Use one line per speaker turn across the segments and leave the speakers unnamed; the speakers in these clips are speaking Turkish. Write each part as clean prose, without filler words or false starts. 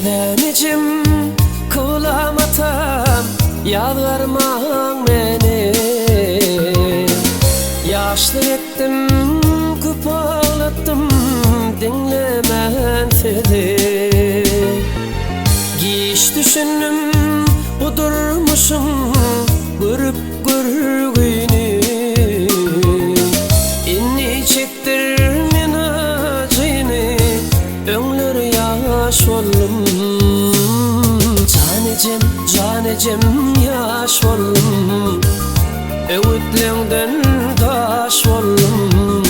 Nedenecim kılamatam yalvarmağın meni. Yaşlı ettim köp ağlattım dinlemen seni. Giş düşündüm budurmuşum görüp görgüyni. İnni çektir men acıyni öňler yaş oldum. Canecem canecem yaş oldum. Öwütlerinden taş oldum.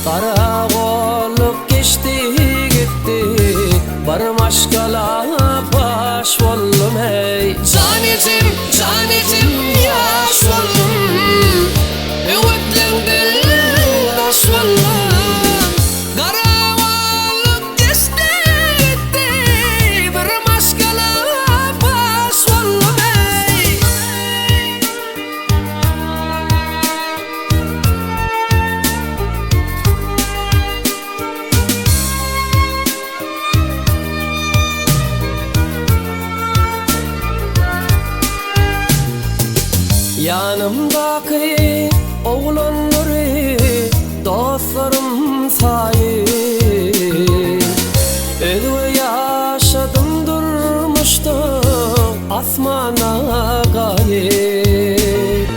Kara golup geçti gitti barım aşkala baş oldum. Hey canecem canecem yaş oldum. Öwütlerinden taş oldum. Kara golup geçti gitti barım aşkala baş oldum. Hey yanımdaki oğlanları dostlarım sayı. Öyle yaşadım durmuştum asmana gayet.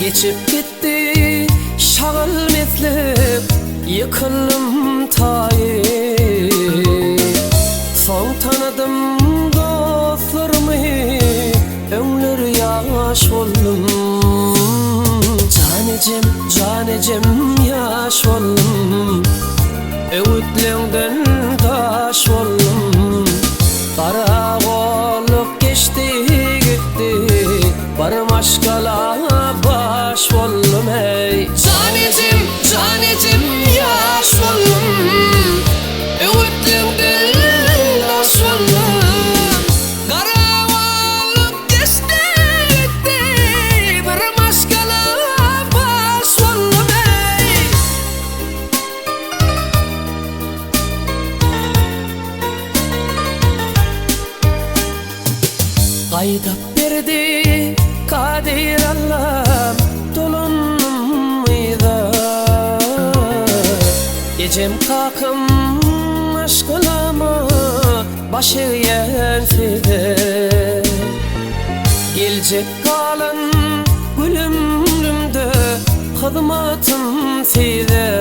Geçip gitti şağıl meslep yıkıldım tayı. Son tanıdım dostlarımı öňleri yaş oldum. Canecem canecem yaş oldum. Öwütlerinden taş oldum. Kara golup geçti gitti barım aşkala baş oldum. Hey canecem canecem yaş oldum. Öwütlerinden taş oldum. Kara golup geçti gitti barım aşkala baş oldum. Hey gaýdap berdi kadir Allah'ım dolunmyda. Ecem kakım aşkılama başı ýenside. Geljek kalan gülümlümde hyzmatym size.